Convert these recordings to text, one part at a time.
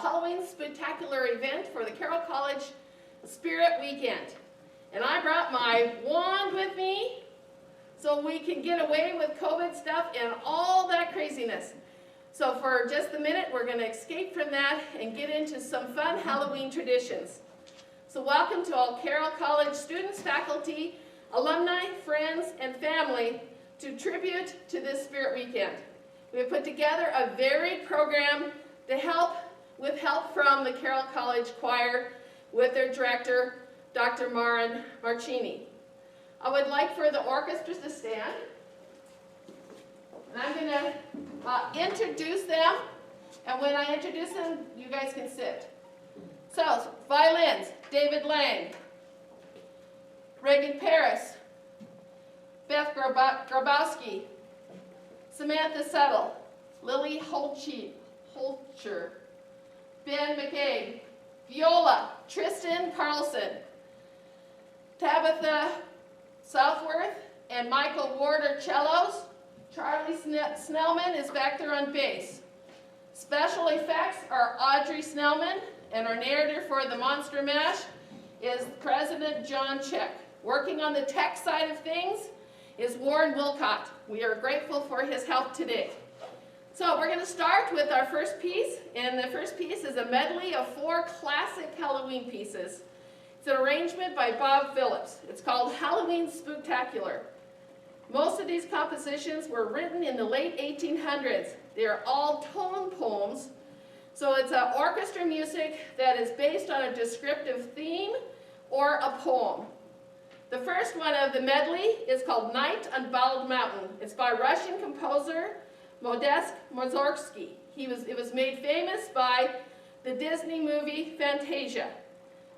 Halloween Spooktacular event for the Carroll College Spirit Weekend. And I brought my wand with me so we can get away with COVID stuff and all that craziness. So for just a minute, we're going to escape from that and get into some fun Halloween traditions. So welcome to all Carroll College students, faculty, alumni, friends, and family to tribute to this Spirit Weekend. We have put together a varied program with help from the Carroll College Choir with their director, Dr. Marin Marchini. I would like for the orchestra to stand. And I'm going to introduce them, and when I introduce them, you guys can sit. So, violins, David Lang, Reagan Paris, Beth Grabowski, Samantha Settle, Lily Holcher, Ben McCabe, viola, Tristan Carlson, Tabitha Southworth, and Michael Ward are cellos. Charlie Snellman is back there on bass. Special effects are Audrey Snellman, and our narrator for the Monster Mash is President John Chick. Working on the tech side of things is Warren Wilcott. We are grateful for his help today. So we're going to start with our first piece, and the first piece is a medley of 4 classic Halloween pieces. It's an arrangement by Bob Phillips. It's called Halloween Spooktacular. Most of these compositions were written in the late 1800s. They are all tone poems, so it's orchestra music that is based on a descriptive theme or a poem. The first one of the medley is called Night on Bald Mountain. It's by Russian composer Modest Mussorgsky. It was made famous by the Disney movie Fantasia.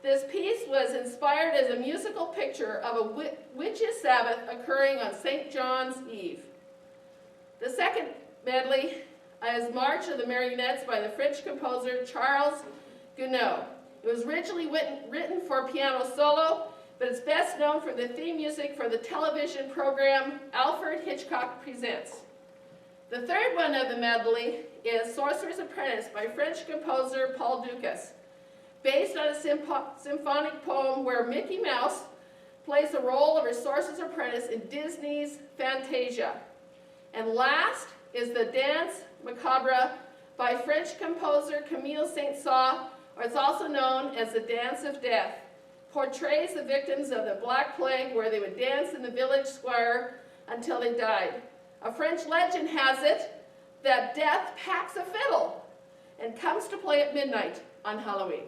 This piece was inspired as a musical picture of a witches' Sabbath occurring on St. John's Eve. The second medley is March of the Marionettes by the French composer Charles Gounod. It was originally written for piano solo, but it's best known for the theme music for the television program Alfred Hitchcock Presents. The third one of the medley is Sorcerer's Apprentice by French composer Paul Dukas, based on a symphonic poem where Mickey Mouse plays the role of a sorcerer's apprentice in Disney's Fantasia. And last is the Danse Macabre by French composer Camille Saint-Saëns, or it's also known as the Dance of Death. Portrays the victims of the Black Plague, where they would dance in the village square until they died. A French legend has it that death packs a fiddle and comes to play at midnight on Halloween.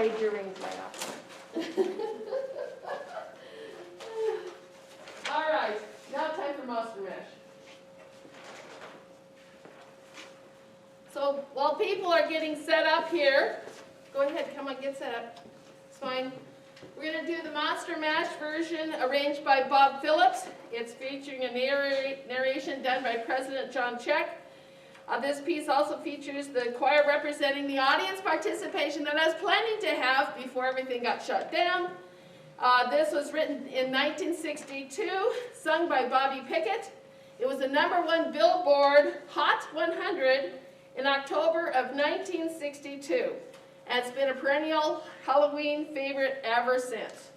trade your rings right off. All right, now time for Monster Mash. So while people are getting set up here, go ahead, come on, get set up. It's fine. We're going to do the Monster Mash version arranged by Bob Phillips. It's featuring a narration done by President John Check. This piece also features the choir representing the audience participation that I was planning to have before everything got shut down. This was written in 1962, sung by Bobby Pickett. It was the #1 Billboard Hot 100 in October of 1962. And it's been a perennial Halloween favorite ever since.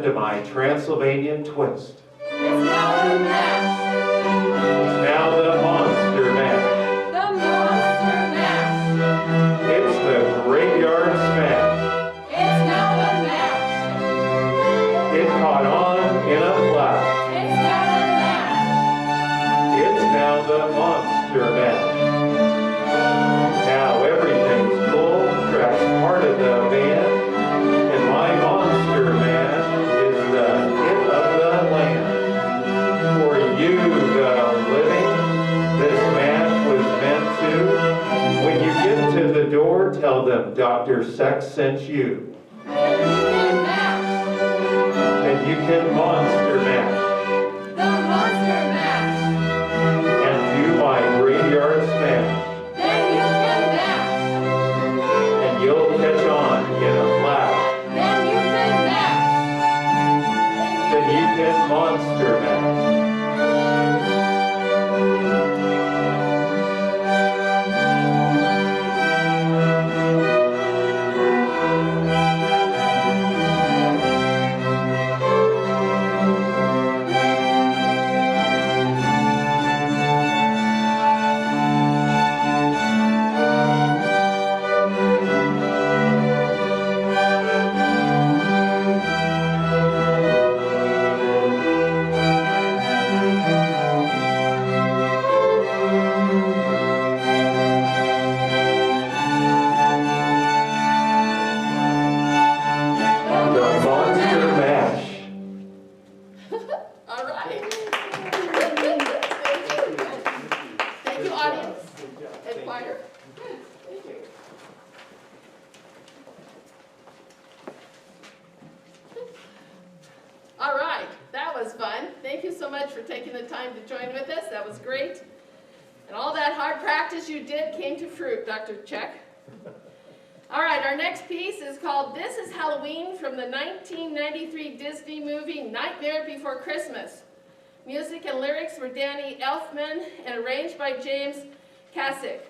To my Transylvanian twist. It's now the mash. It's now the Monster Mash. The Monster Mash. It's the Graveyard Smash. It's now the mash. It caught on in a flash. It's now the mash. It's now the Monster Mash. Now everything's full. Track's part of the band. And my Monster Mash is the hit of the land. For you, the living, this mash was meant to. When you get to the door, tell them Dr. Sex sent you. And you can Monster Mash. The Monster Mash. And do my Graveyard Smash. Then you can mash. And you'll catch on in a flash. Then you can mash. Then you can Monster Mash. choir? Good, thank you. All right, that was fun. Thank you so much for taking the time to join with us. That was great. And all that hard practice you did came to fruit, Dr. Check. All right, our next piece is called This is Halloween from the 1993 Disney movie Nightmare Before Christmas. Music and lyrics were Danny Elfman and arranged by James Kasich.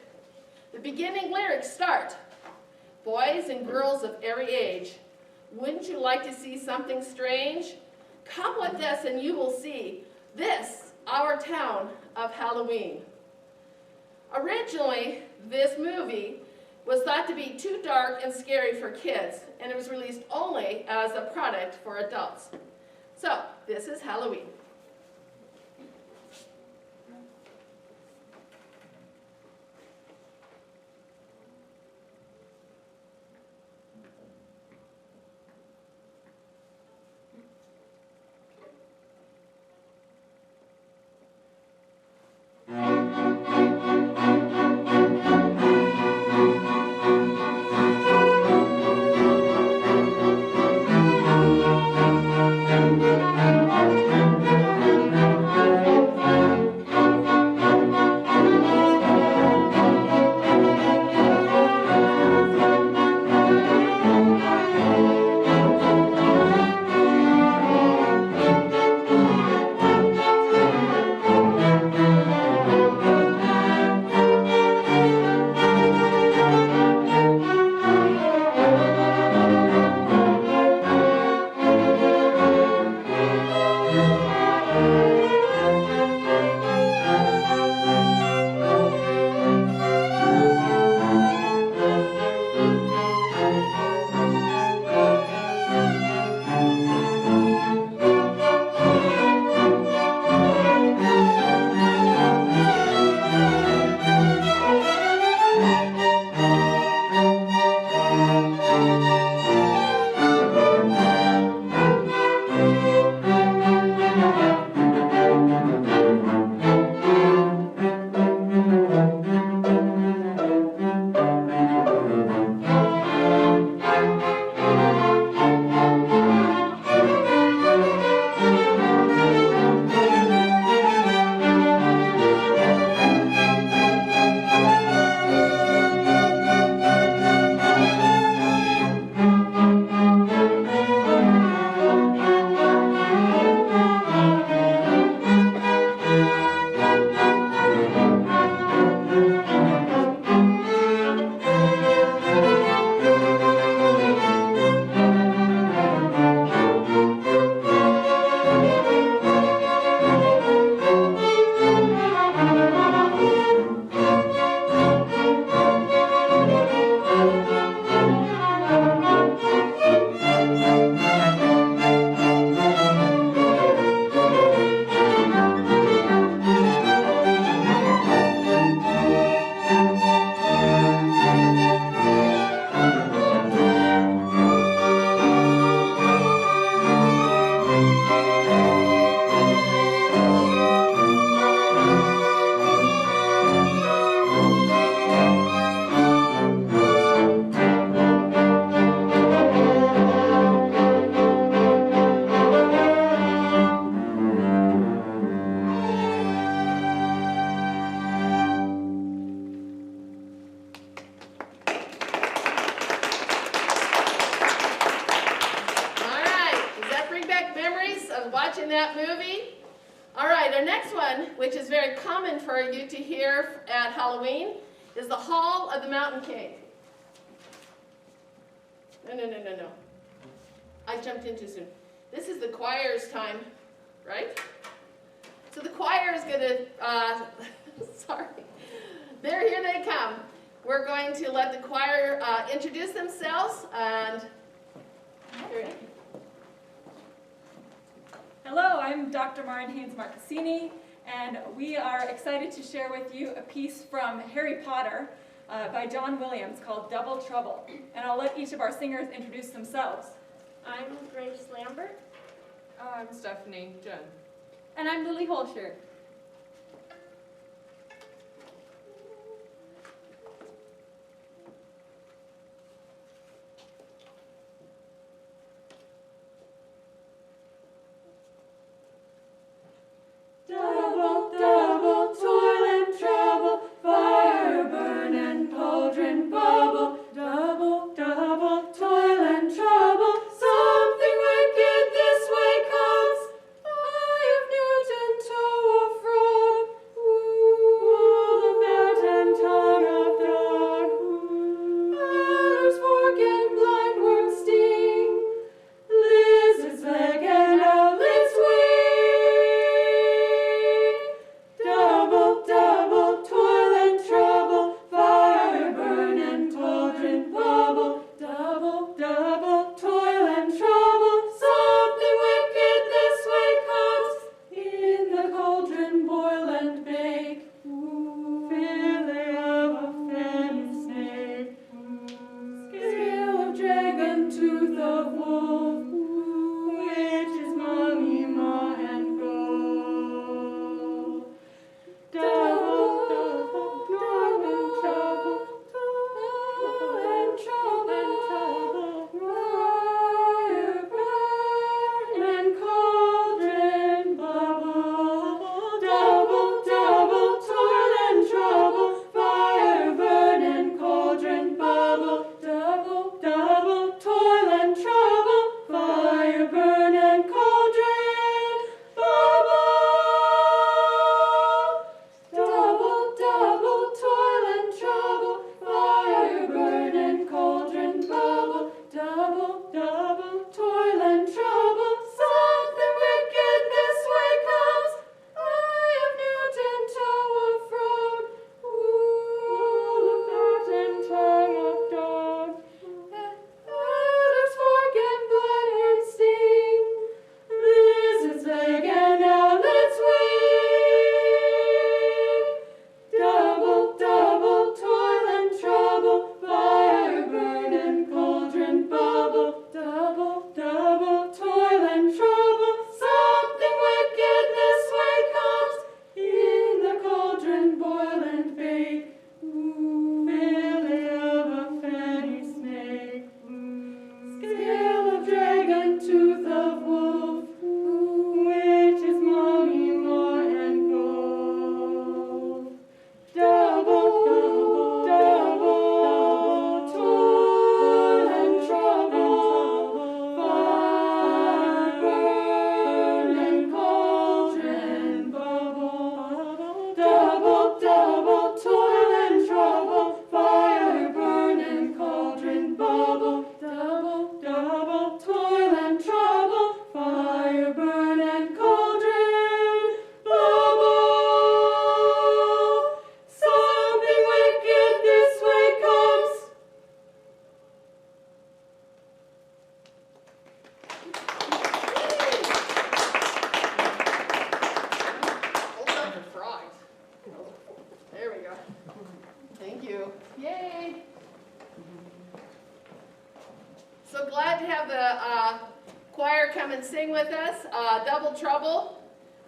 The beginning lyrics start, "Boys and girls of every age, wouldn't you like to see something strange? Come with us and you will see this, our town of Halloween." Originally, this movie was thought to be too dark and scary for kids, and it was released only as a product for adults. So, this is Halloween. Watching that movie. All right, our next one, which is very common for you to hear at Halloween, is the Hall of the Mountain King. No. I jumped in too soon. This is the choir's time, right? So the choir is going to, sorry. Here they come. We're going to let the choir introduce themselves, and here. Hello, I'm Dr. Maureen Haynes-Marcassini, and we are excited to share with you a piece from Harry Potter by John Williams called Double Trouble. And I'll let each of our singers introduce themselves. I'm Grace Lambert. I'm Stephanie Jen. And I'm Lily Holscher. choir come and sing with us. Double Trouble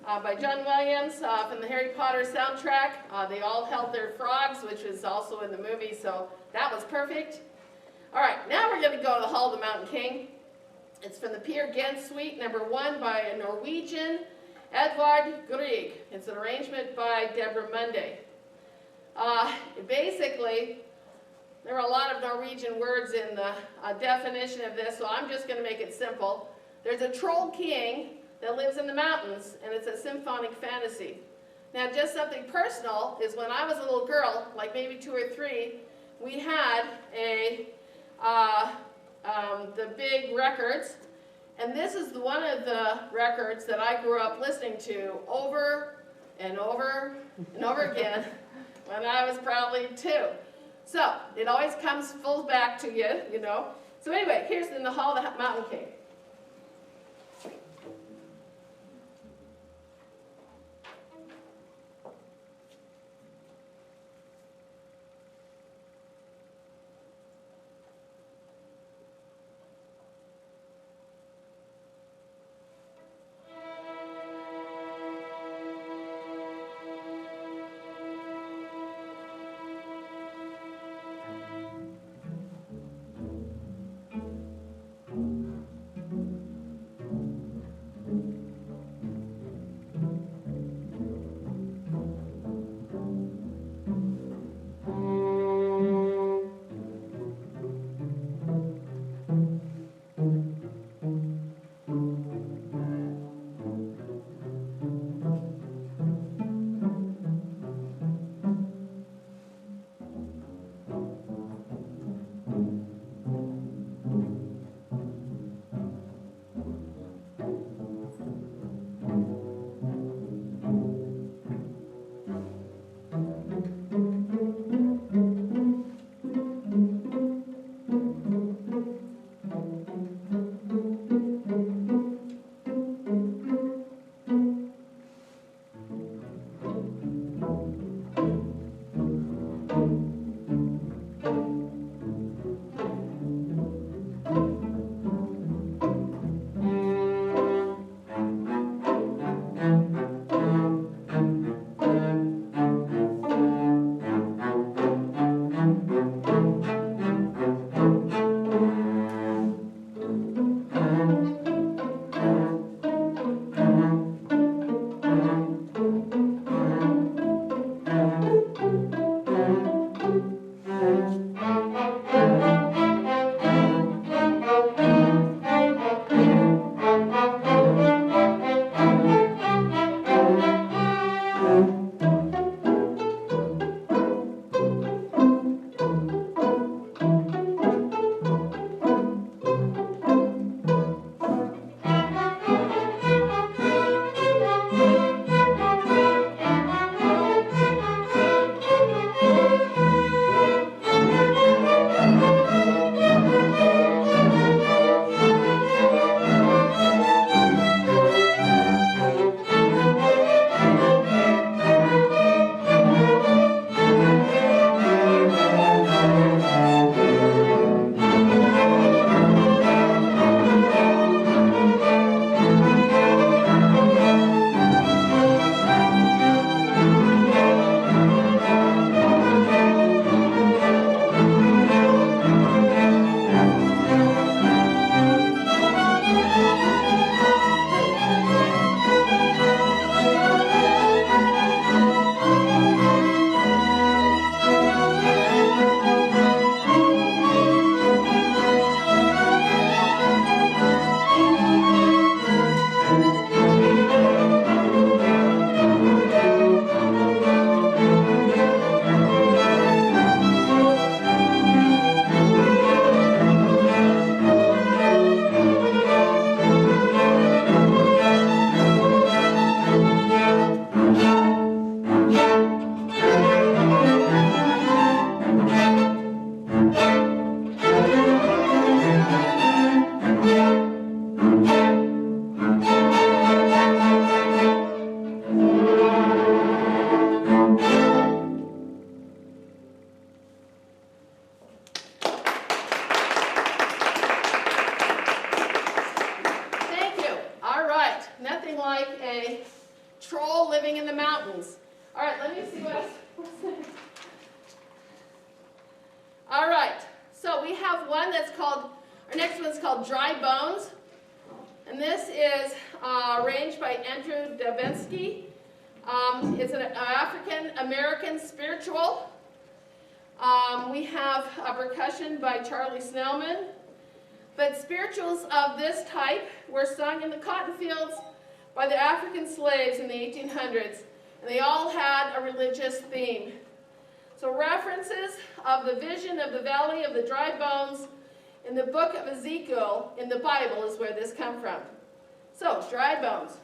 by John Williams from the Harry Potter soundtrack. They all held their frogs, which was also in the movie, so that was perfect. All right, now we're going to go to the Hall of the Mountain King. It's from the Peer Gynt Suite number 1 by a Norwegian, Edvard Grieg. It's an arrangement by Deborah Munday. Basically, there are a lot of Norwegian words in the definition of this, so I'm just going to make it simple. There's a troll king that lives in the mountains, and it's a symphonic fantasy. Now, just something personal is when I was a little girl, like maybe 2 or 3, we had the big records, and this is one of the records that I grew up listening to over and over and over again when I was probably 2. So, it always comes full back to you, you know. So anyway, here's in the Hall of the Mountain King. mountains. All right, let me see what's next. All right, so we have one that's called, our next one's called Dry Bones. And this is arranged by Andrew Davinsky. It's an African-American spiritual. We have a percussion by Charlie Snellman. But spirituals of this type were sung in the cotton fields by the African slaves in the 1800s. And they all had a religious theme. So references of the vision of the Valley of the Dry Bones in the book of Ezekiel in the Bible is where this comes from. So, Dry Bones.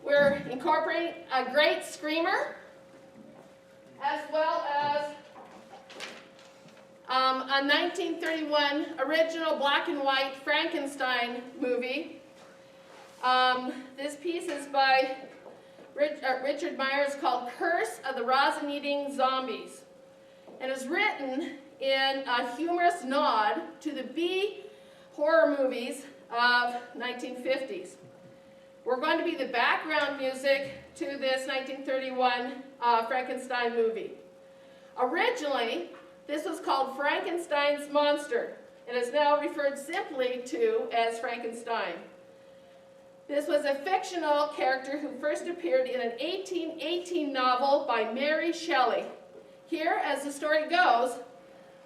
We're incorporating a great screamer, as well as a 1931 original black and white Frankenstein movie. This piece is by Richard Myers, called Curse of the Rosin-Eating Zombies, and is written in a humorous nod to the B horror movies of 1950s. We're going to be the background music to this 1931 Frankenstein movie. Originally, this was called Frankenstein's Monster, and is now referred simply to as Frankenstein. This was a fictional character who first appeared in an 1818 novel by Mary Shelley. Here, as the story goes,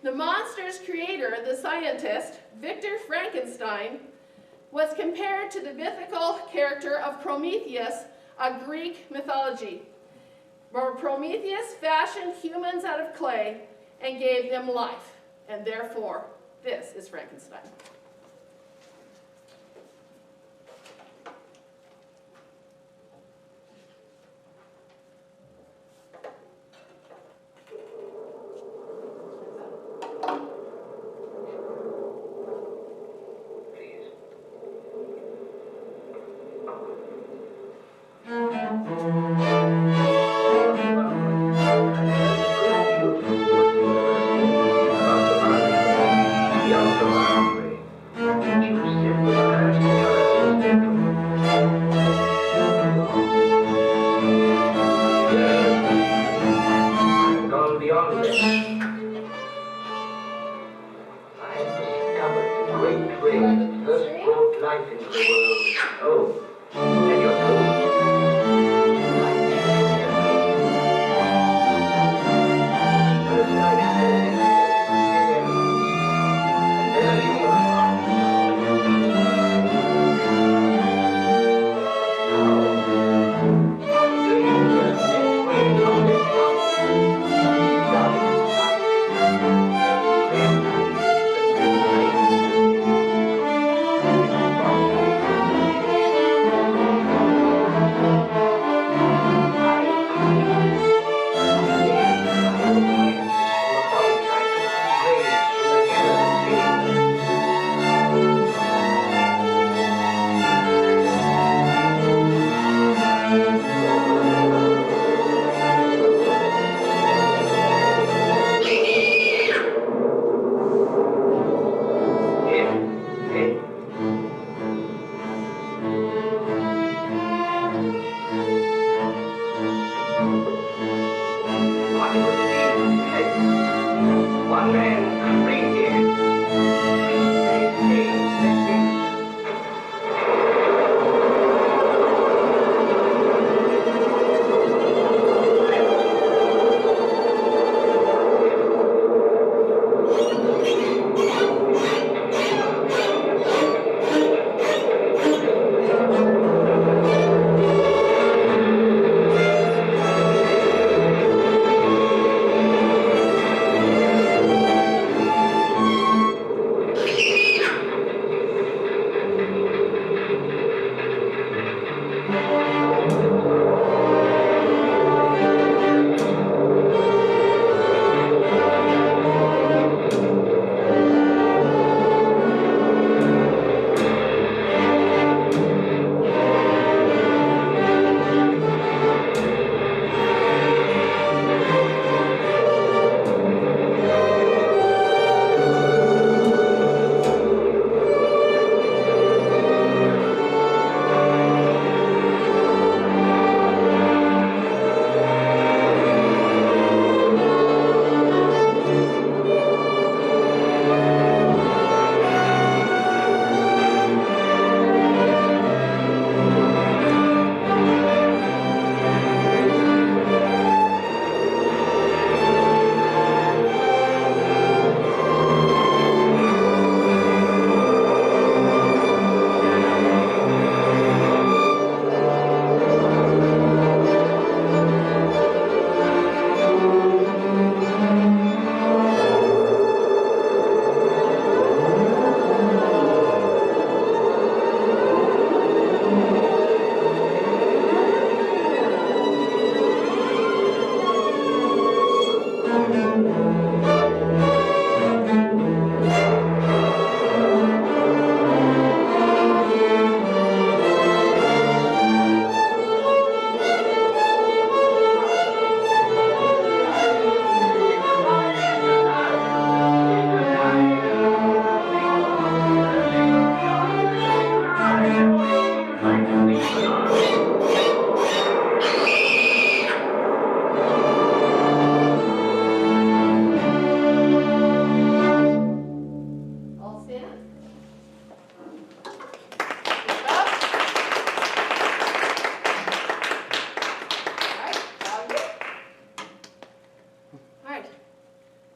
the monster's creator, the scientist, Victor Frankenstein, was compared to the mythical character of Prometheus, a Greek mythology, where Prometheus fashioned humans out of clay and gave them life, and therefore, this is Frankenstein. into the world. Oh, and you're cool. First I and then you were one man, crazy.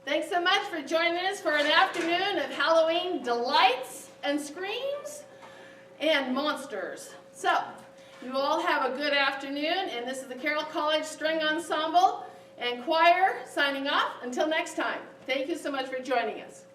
Thanks so much for joining us for an afternoon of Halloween delights and screams and monsters. So, you all have a good afternoon, and this is the Carroll College String Ensemble and Choir signing off. Until next time, thank you so much for joining us.